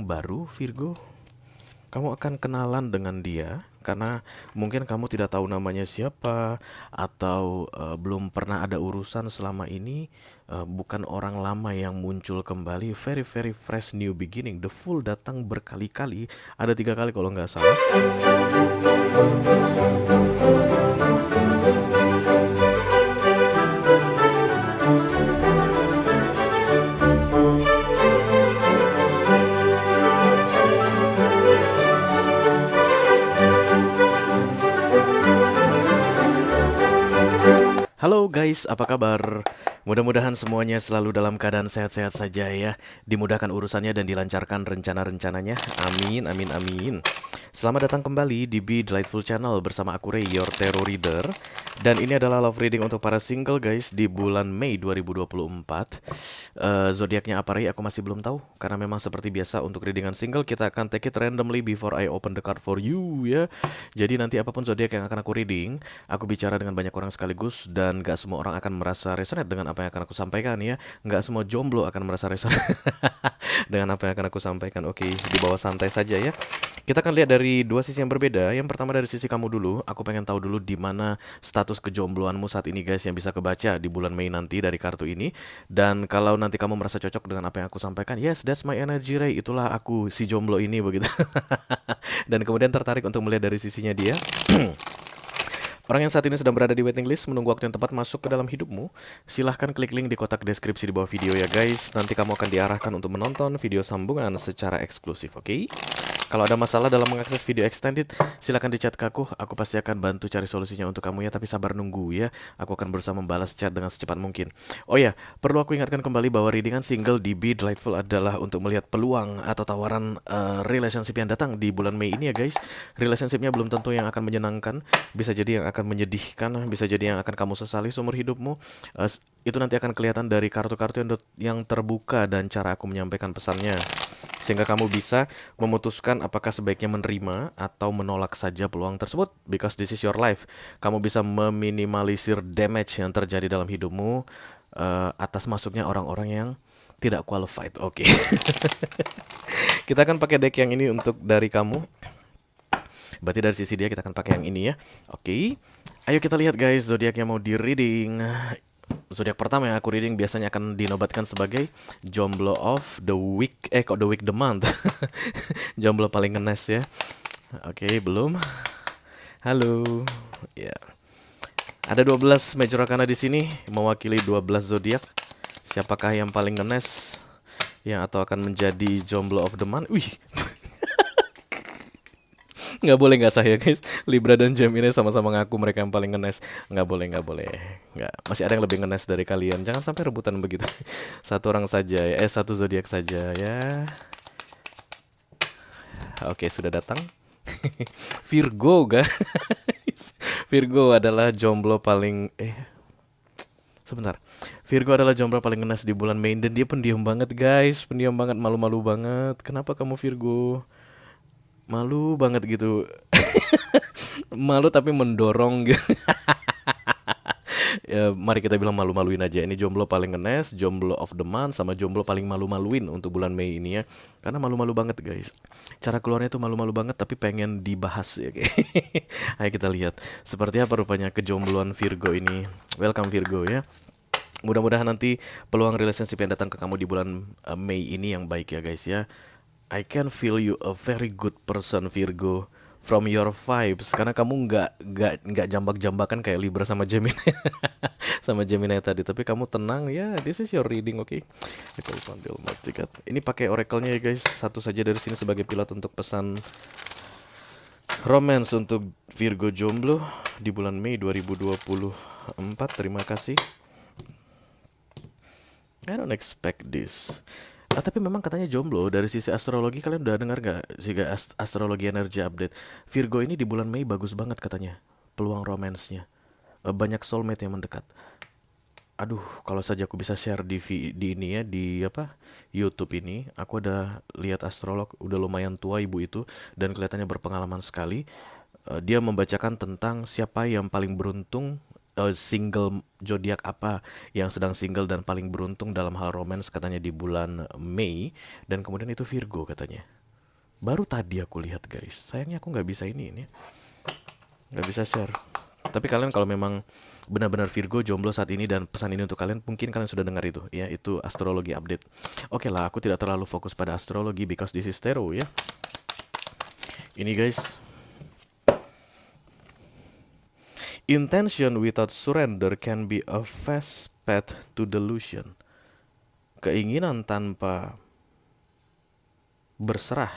yang baru, Virgo. Kamu akan kenalan dengan dia karena mungkin kamu tidak tahu namanya siapa atau belum pernah ada urusan selama ini. Bukan orang lama yang muncul kembali. Very very fresh new beginning. The Fool datang berkali-kali. Ada 3 kali kalau nggak salah. Halo guys, apa kabar? Mudah-mudahan semuanya selalu dalam keadaan sehat-sehat saja ya. Dimudahkan urusannya dan dilancarkan rencana-rencananya. Amin, amin, amin. Selamat datang kembali di Be Delightful Channel bersama aku Ray, your tarot reader. Dan ini adalah love reading untuk para single guys di bulan Mei 2024. Zodiaknya apa Ray? Aku masih belum tahu. Karena memang seperti biasa untuk readingan single kita akan take it randomly before I open the card for you ya. Jadi nanti apapun zodiak yang akan aku reading, aku bicara dengan banyak orang sekaligus dan gak semua orang akan merasa resonate dengan apa yang akan aku sampaikan ya. Gak semua jomblo akan merasa resonate dengan apa yang akan aku sampaikan. Oke, di bawah santai saja ya. Kita akan lihat dari dua sisi yang berbeda. Yang pertama dari sisi kamu dulu. Aku pengen tahu dulu di mana status kejombloanmu saat ini guys, yang bisa kebaca di bulan Mei nanti dari kartu ini. Dan kalau nanti kamu merasa cocok dengan apa yang aku sampaikan, yes, that's my energy Ray. Itulah aku si jomblo ini begitu. Dan kemudian tertarik untuk melihat dari sisinya dia. Orang yang saat ini sedang berada di waiting list menunggu waktu yang tepat masuk ke dalam hidupmu, silahkan klik link di kotak deskripsi di bawah video ya guys. Nanti kamu akan diarahkan untuk menonton video sambungan secara eksklusif, oke? Kalau ada masalah dalam mengakses video extended, silahkan di chat ke aku pasti akan bantu cari solusinya untuk kamu ya. Tapi sabar nunggu ya, aku akan berusaha membalas chat dengan secepat mungkin. Oh ya, perlu aku ingatkan kembali bahwa readingan single di Be Delightful adalah untuk melihat peluang atau tawaran relationship yang datang di bulan Mei ini ya guys. Relationshipnya belum tentu yang akan menyenangkan, bisa jadi yang akan menyedihkan, bisa jadi yang akan kamu sesali seumur hidupmu. Itu nanti akan kelihatan dari kartu-kartu yang terbuka dan cara aku menyampaikan pesannya, sehingga kamu bisa memutuskan apakah sebaiknya menerima atau menolak saja peluang tersebut. Because this is your life. Kamu bisa meminimalisir damage yang terjadi dalam hidupmu atas masuknya orang-orang yang tidak qualified. Oke. Kita akan pakai deck yang ini untuk dari kamu. Berarti dari sisi dia kita akan pakai yang ini ya. Oke. Ayo kita lihat guys, zodiak yang mau di reading. Zodiak pertama yang aku reading biasanya akan dinobatkan sebagai jomblo of the week. Kok the week, the month. Jomblo paling ngenes ya. Oke, belum. Halo. Ya. Ada 12 major arcana di sini mewakili 12 zodiak. Siapakah yang paling ngenes yang atau akan menjadi jomblo of the month? Wih. Nggak boleh nggak sah ya guys. Libra dan Gemini sama-sama ngaku mereka yang paling ngenes. Nggak boleh, nggak boleh. Nggak. Masih ada yang lebih ngenes dari kalian. Jangan sampai rebutan begitu. Satu orang saja ya. Satu zodiak saja ya. Oke, sudah datang. Virgo guys. Virgo adalah jomblo paling sebentar. Virgo adalah jomblo paling ngenes di bulan Mei dan dia pendiam banget guys. Pendiam banget, malu-malu banget. Kenapa kamu Virgo? Malu banget gitu. Malu tapi mendorong gitu. Ya, mari kita bilang malu-maluin aja. Ini jomblo paling ngenes, jomblo of the month, sama jomblo paling malu-maluin untuk bulan Mei ini ya. Karena malu-malu banget guys. Cara keluarnya tuh malu-malu banget tapi pengen dibahas ya. Ayo kita lihat seperti apa rupanya kejombloan Virgo ini. Welcome Virgo ya. Mudah-mudahan nanti peluang relationship yang datang ke kamu di bulan Mei ini yang baik ya guys ya. I can feel you a very good person Virgo from your vibes, karena kamu nggak jambak-jambakan kayak Libra sama Gemini sama Gemini tadi, tapi kamu tenang ya. This is your reading, oke? Ini pakai oracle-nya ya guys. Satu saja dari sini sebagai pilot untuk pesan romance untuk Virgo jomblo di bulan Mei 2024. Terima kasih. I don't expect this. Tapi memang katanya jomblo. Dari sisi astrologi kalian udah dengar gak sih astrologi energi update? Virgo ini di bulan Mei bagus banget katanya peluang romansnya. Banyak soulmate yang mendekat. Aduh, kalau saja aku bisa share di ini ya, di apa, YouTube ini. Aku udah lihat astrolog, udah lumayan tua ibu itu, dan kelihatannya berpengalaman sekali. Dia membacakan tentang siapa yang paling beruntung single zodiak apa yang sedang single dan paling beruntung dalam hal romance katanya di bulan Mei, dan kemudian itu Virgo katanya. Baru tadi aku lihat guys. Sayangnya aku nggak bisa ini nggak bisa share. Tapi kalian kalau memang benar-benar Virgo jomblo saat ini dan pesan ini untuk kalian, mungkin kalian sudah dengar itu ya, itu astrologi update. Oke lah, aku tidak terlalu fokus pada astrologi because this is tarot ya. Ini guys, intention without surrender can be a fast path to delusion. Keinginan tanpa berserah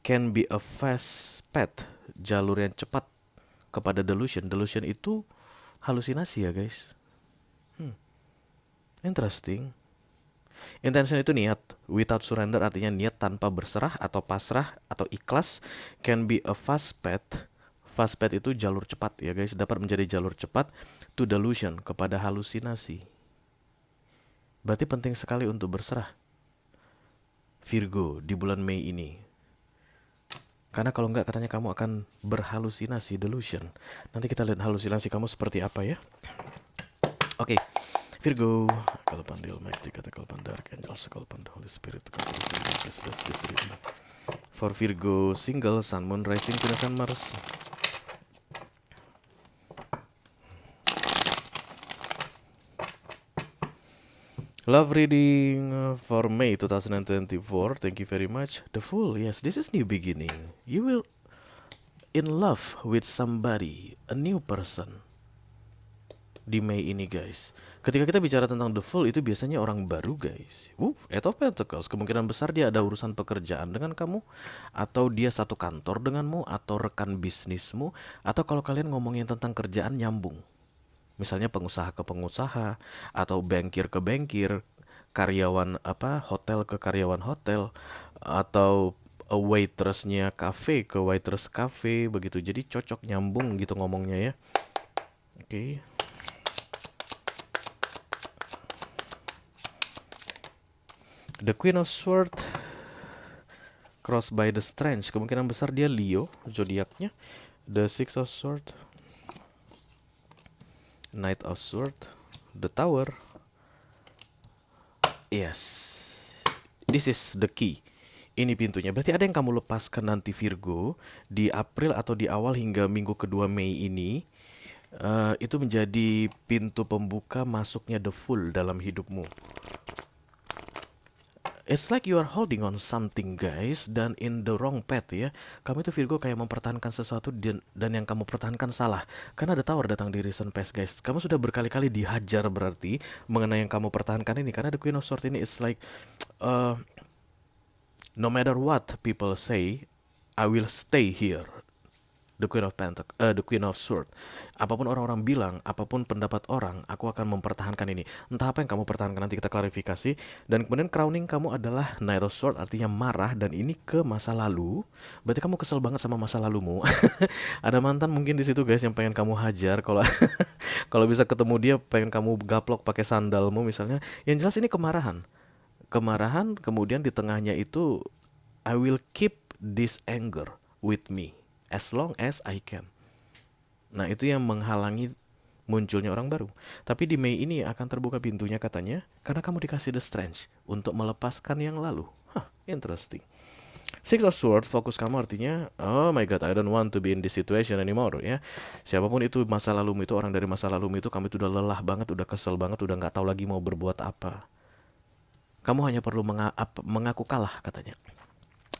can be a fast path, jalur yang cepat kepada delusion. Delusion itu halusinasi ya guys. Interesting. Intention itu niat, without surrender artinya niat tanpa berserah atau pasrah atau ikhlas, can be a fast path. Fast path itu jalur cepat ya guys, dapat menjadi jalur cepat to delusion, kepada halusinasi. Berarti penting sekali untuk berserah, Virgo, di bulan Mei ini. Karena kalau enggak katanya kamu akan berhalusinasi, delusion. Nanti kita lihat halusinasi kamu seperti apa ya. Oke, Virgo, kalpan the Almighty, kata kalpan Dark Angels, kalpan the Holy Spirit, kalpan for Virgo single, Sun, Moon, Rising, Venus, and Mars. Love reading for May 2024. Thank you very much. The Fool, yes, this is new beginning. You will in love with somebody, a new person. Di Mei ini guys. Ketika kita bicara tentang The Fool, itu biasanya orang baru guys. Eight of Pentacles, kemungkinan besar dia ada urusan pekerjaan dengan kamu, atau dia satu kantor denganmu, atau rekan bisnismu, atau kalau kalian ngomongin tentang kerjaan nyambung. Misalnya pengusaha ke pengusaha, atau bankir ke bankir, karyawan hotel ke karyawan hotel, atau waitressnya cafe ke waitress cafe, begitu. Jadi cocok, nyambung gitu ngomongnya ya. Oke. The Queen of Swords crossed by the Strange, kemungkinan besar dia Leo zodiaknya. The Six of Swords, Knight of Swords, the Tower. Yes, this is the key. Ini pintunya. Berarti ada yang kamu lepaskan nanti Virgo di April atau di awal hingga minggu kedua Mei ini. Itu menjadi pintu pembuka masuknya The Fool dalam hidupmu. It's like you are holding on something guys, dan in the wrong path ya. Kamu itu Virgo kayak mempertahankan sesuatu dan yang kamu pertahankan salah. Karena ada Tower datang di recent past guys. Kamu sudah berkali-kali dihajar berarti mengenai yang kamu pertahankan ini. Karena the Queen of Swords ini it's like no matter what people say, I will stay here. The Queen of Pentacles, the Queen of Swords. Apapun orang-orang bilang, apapun pendapat orang, aku akan mempertahankan ini. Entah apa yang kamu pertahankan, nanti kita klarifikasi. Dan kemudian crowning kamu adalah Knight of Swords, artinya marah, dan ini ke masa lalu. Berarti kamu kesel banget sama masa lalumu. Ada mantan mungkin di situ guys yang pengen kamu hajar. Kalau kalau bisa ketemu dia, pengen kamu gaplok pakai sandalmu misalnya. Yang jelas ini kemarahan. Kemarahan, kemudian di tengahnya itu I will keep this anger with me as long as I can. Nah itu yang menghalangi munculnya orang baru. Tapi di Mei ini akan terbuka pintunya katanya, karena kamu dikasih the strength untuk melepaskan yang lalu. Interesting. Six of Swords, fokus kamu artinya, oh my god, I don't want to be in this situation anymore ya. Siapapun itu masa lalumu itu, orang dari masa lalumu itu, kamu itu udah lelah banget, udah kesel banget, udah gak tahu lagi mau berbuat apa. Kamu hanya perlu mengaku kalah katanya.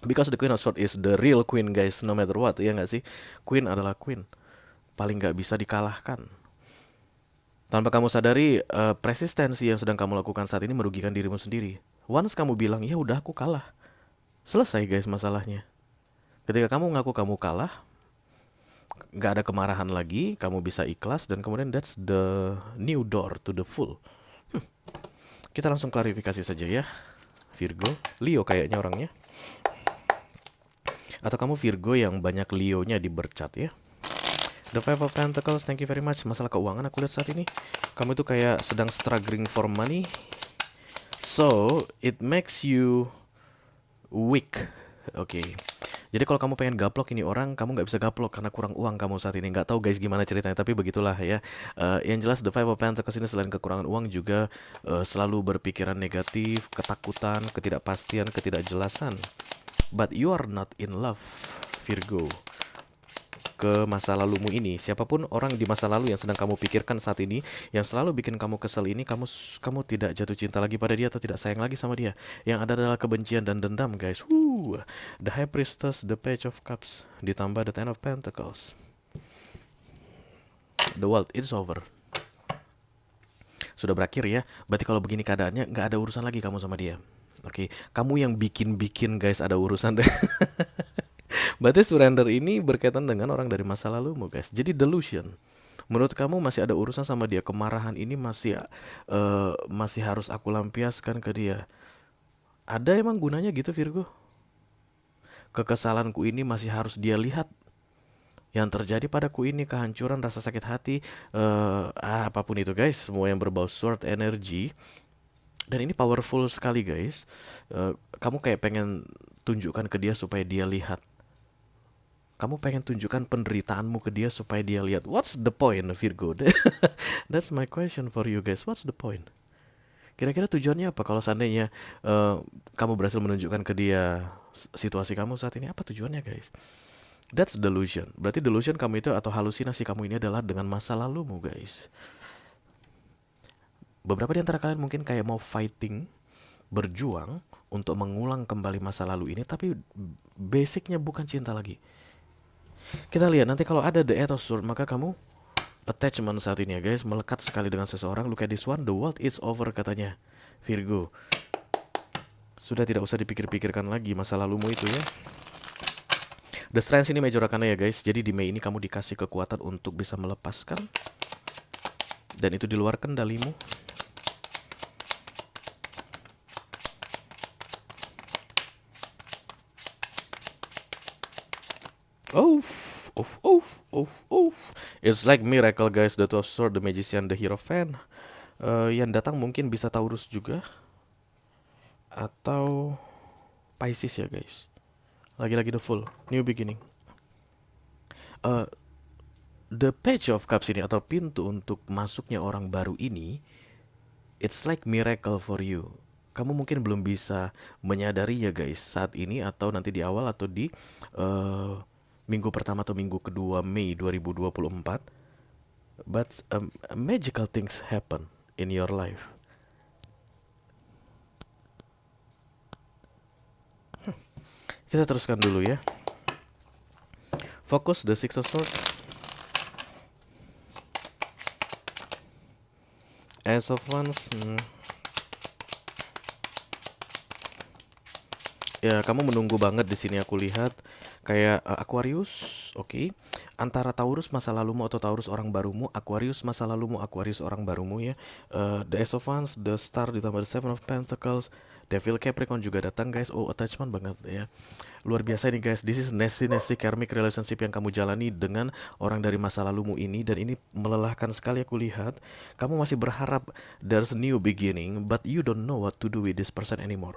Because the Queen of Swords is the real queen guys, no matter what, ya gak sih? Queen adalah queen, paling gak bisa dikalahkan. Tanpa kamu sadari, persistensi yang sedang kamu lakukan saat ini merugikan dirimu sendiri. Once kamu bilang, ya udah aku kalah, selesai guys masalahnya. Ketika kamu ngaku kamu kalah, gak ada kemarahan lagi, kamu bisa ikhlas, dan kemudian that's the new door to the Fool. Kita langsung klarifikasi saja ya, Virgo. Leo kayaknya orangnya. Atau kamu Virgo yang banyak Leo-nya di bercat ya. The Five of Pentacles, thank you very much. Masalah keuangan aku lihat saat ini, kamu itu kayak sedang struggling for money. So, it makes you weak. Oke. Jadi kalau kamu pengen gaplok ini orang, kamu nggak bisa gaplok karena kurang uang kamu saat ini. Nggak tahu guys gimana ceritanya, tapi begitulah ya. Yang jelas The Five of Pentacles ini selain kekurangan uang juga selalu berpikiran negatif, ketakutan, ketidakpastian, ketidakjelasan. But you are not in love, Virgo. Ke masa lalumu ini, siapapun orang di masa lalu yang sedang kamu pikirkan saat ini, yang selalu bikin kamu kesel ini, kamu tidak jatuh cinta lagi pada dia atau tidak sayang lagi sama dia. Yang ada adalah kebencian dan dendam, guys. The High Priestess, the Page of Cups, ditambah the Ten of Pentacles. The world is over. Sudah berakhir ya. Berarti kalau begini keadaannya, nggak ada urusan lagi kamu sama dia. Oke, kamu yang bikin guys ada urusan deh. Berarti surrender ini berkaitan dengan orang dari masa lalumu, guys. Jadi delusion. Menurut kamu masih ada urusan sama dia, kemarahan ini masih harus aku lampiaskan ke dia. Ada emang gunanya gitu, Virgo? Kekesalanku ini masih harus dia lihat. Yang terjadi padaku ini kehancuran, rasa sakit hati, apapun itu, guys. Semua yang berbau sword energy. Dan ini powerful sekali, guys. Kamu kayak pengen tunjukkan ke dia supaya dia lihat. Kamu pengen tunjukkan penderitaanmu ke dia supaya dia lihat. What's the point, Virgo? That's my question for you guys. What's the point? Kira-kira tujuannya apa kalau seandainya kamu berhasil menunjukkan ke dia situasi kamu saat ini? Apa tujuannya, guys? That's delusion. Berarti delusion kamu itu atau halusinasi kamu ini adalah dengan masa lalumu, guys. Beberapa di antara kalian mungkin kayak mau fighting, berjuang untuk mengulang kembali masa lalu ini, tapi basicnya bukan cinta lagi. Kita lihat nanti kalau ada the Eight of Swords, maka kamu attachment saat ini ya guys, melekat sekali dengan seseorang. Look at this one, the world is over katanya Virgo. Sudah tidak usah dipikir-pikirkan lagi masa lalumu itu ya. The Strength ini Major Arcana ya guys. Jadi di Mei ini kamu dikasih kekuatan untuk bisa melepaskan, dan itu di luar kendalimu. It's like miracle guys. The Two of Swords, the Magician, the Hierophant. Yang datang mungkin bisa Taurus juga, atau Pisces ya guys. Lagi-lagi the Fool, new beginning. The Page of Cups ini atau pintu untuk masuknya orang baru ini, it's like miracle for you. Kamu mungkin belum bisa menyadari ya guys saat ini, atau nanti di awal atau di minggu pertama atau minggu kedua Mei 2024. But magical things happen in your life. Kita teruskan dulu ya. Fokus the Six of Swords, Ace of Wands. Ya, kamu menunggu banget di sini aku lihat. Kayak Aquarius, oke. Antara Taurus masa lalumu atau Taurus orang barumu, Aquarius masa lalumu, Aquarius orang barumu ya. The Ace of Wands, the Star ditambah the Seven of Pentacles, Devil Capricorn juga datang guys. Oh, attachment banget ya. Luar biasa nih guys. This is nasty karmic relationship yang kamu jalani dengan orang dari masa lalumu ini, dan ini melelahkan sekali aku lihat. Kamu masih berharap there's a new beginning, but you don't know what to do with this person anymore.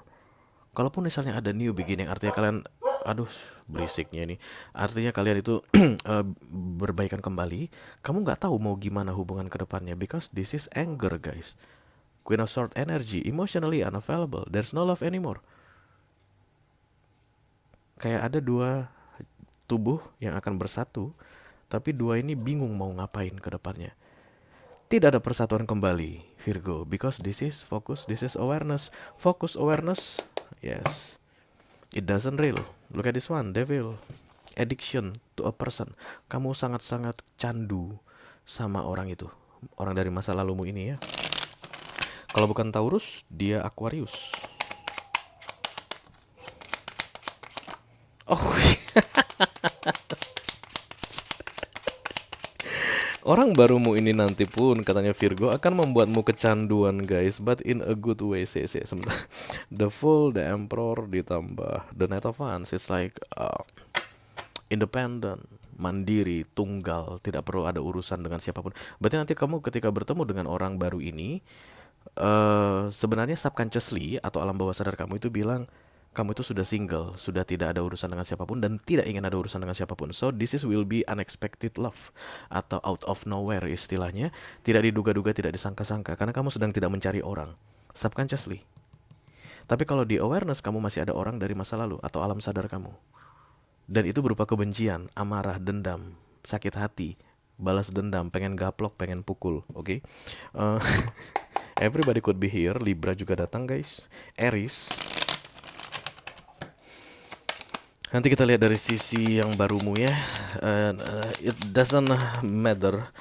Kalaupun misalnya ada new beginning, artinya kalian, aduh berisiknya ini, artinya kalian itu berbaikan kembali. Kamu nggak tahu mau gimana hubungan ke depannya, because this is anger guys. Queen of Swords energy, emotionally unavailable, there's no love anymore. Kayak ada dua tubuh yang akan bersatu, tapi dua ini bingung mau ngapain ke depannya. Tidak ada persatuan kembali Virgo, because this is focus, this is awareness. Focus awareness. Yes, it doesn't real. Look at this one, Devil. Addiction to a person. Kamu sangat-sangat candu sama orang itu, orang dari masa lalumu ini ya. Kalau bukan Taurus, dia Aquarius. Oh, orang barumu ini nanti pun katanya Virgo akan membuatmu kecanduan guys, but in a good way. Sebentar. The Fool, the Emperor ditambah the Knight of Wands. It's like independent, mandiri, tunggal, tidak perlu ada urusan dengan siapapun. Berarti nanti kamu ketika bertemu dengan orang baru ini, sebenarnya subconsciously atau alam bawah sadar kamu itu bilang, kamu itu sudah single, sudah tidak ada urusan dengan siapapun dan tidak ingin ada urusan dengan siapapun. So this is will be unexpected love atau out of nowhere istilahnya, tidak diduga-duga, tidak disangka-sangka karena kamu sedang tidak mencari orang subconsciously. Tapi kalau di awareness kamu masih ada orang dari masa lalu atau alam sadar kamu. Dan itu berupa kebencian, amarah, dendam, sakit hati, balas dendam, pengen gaplok, pengen pukul, oke? Uh, Everybody could be here. Libra juga datang guys. Aries. Nanti kita lihat dari sisi yang barumu ya. It doesn't matter.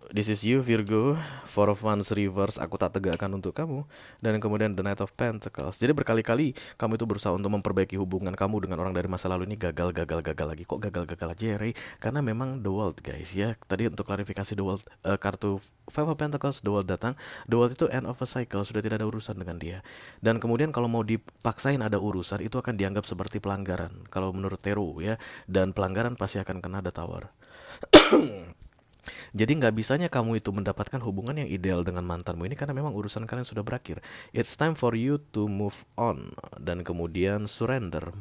This is you Virgo. Four of Wands reverse, aku tak tegakkan untuk kamu. Dan kemudian the Knight of Pentacles. Jadi berkali-kali kamu itu berusaha untuk memperbaiki hubungan kamu dengan orang dari masa lalu ini gagal lagi. Kok gagal aja ya Ray? Karena memang the world guys ya. Tadi untuk klarifikasi the world, kartu Five of Pentacles, the world datang. The world itu end of a cycle, sudah tidak ada urusan dengan dia. Dan kemudian kalau mau dipaksain ada urusan, itu akan dianggap seperti pelanggaran kalau menurut Tarot ya. Dan pelanggaran pasti akan kena the Tower. Jadi nggak bisanya kamu itu mendapatkan hubungan yang ideal dengan mantanmu ini karena memang urusan kalian sudah berakhir. It's time for you to move on dan kemudian surrender.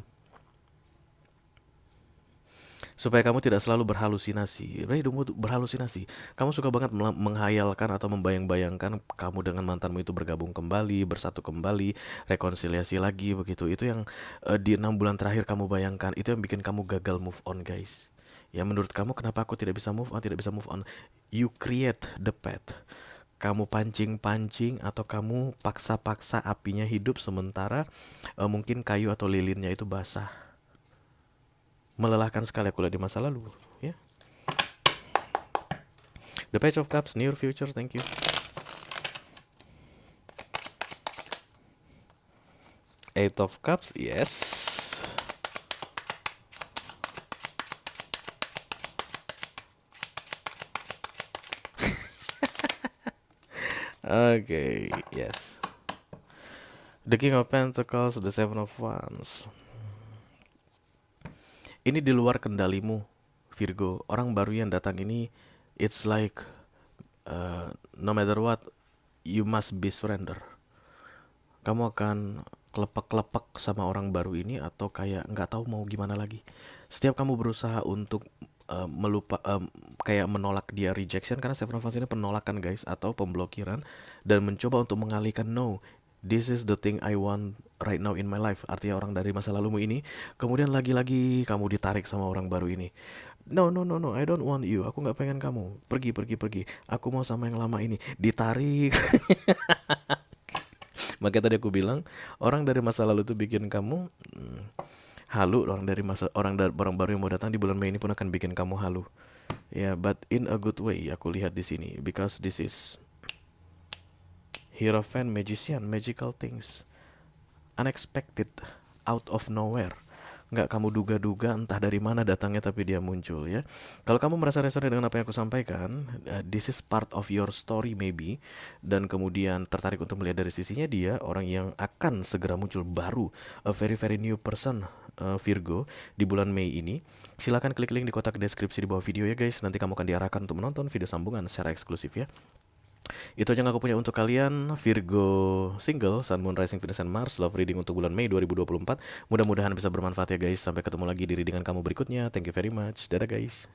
Supaya kamu tidak selalu berhalusinasi. Berhalusinasi. Kamu suka banget menghayalkan atau membayang-bayangkan kamu dengan mantanmu itu bergabung kembali, bersatu kembali, rekonsiliasi lagi begitu. Itu yang di 6 bulan terakhir kamu bayangkan. Itu yang bikin kamu gagal move on guys. Ya menurut kamu kenapa aku tidak bisa move on? You create the path. Kamu pancing-pancing atau kamu paksa-paksa apinya hidup sementara mungkin kayu atau lilinnya itu basah. Melelahkan sekali aku lihat di masa lalu ya. The Page of Cups, near future, thank you. Eight of Cups, yes. Okay, yes. The King of Pentacles, the Seven of Wands. Ini di luar kendalimu, Virgo. Orang baru yang datang ini, it's like no matter what, you must be surrender. Kamu akan kelepek-kelepek sama orang baru ini atau kayak nggak tahu mau gimana lagi. Setiap kamu berusaha untuk kayak menolak dia, rejection, karena Seven of Wands ini penolakan guys atau pemblokiran, dan mencoba untuk mengalihkan, no, this is the thing I want right now in my life. Artinya orang dari masa lalumu ini kemudian lagi-lagi kamu ditarik sama orang baru ini. No, I don't want you. Aku nggak pengen kamu. Pergi. Aku mau sama yang lama ini. Ditarik. Makanya tadi aku bilang orang dari masa lalu itu bikin kamu halu. Orang baru yang mau datang di bulan Mei ini pun akan bikin kamu halu. Ya, yeah, but in a good way aku lihat di sini because this is Hierophant, Magician, magical things, unexpected, out of nowhere. Nggak kamu duga-duga, entah dari mana datangnya tapi dia muncul ya. Kalau kamu merasa resonate dengan apa yang aku sampaikan, this is part of your story maybe, dan kemudian tertarik untuk melihat dari sisinya dia, orang yang akan segera muncul baru, a very new person, Virgo, di bulan Mei ini. Silakan klik link di kotak deskripsi di bawah video ya guys. Nanti kamu akan diarahkan untuk menonton video sambungan secara eksklusif ya. Itu aja yang aku punya untuk kalian, Virgo single, Sun, Moon, Rising, Venus, and Mars, love reading untuk bulan Mei 2024. Mudah-mudahan bisa bermanfaat ya guys. Sampai ketemu lagi di readingan kamu berikutnya. Thank you very much. Dadah guys.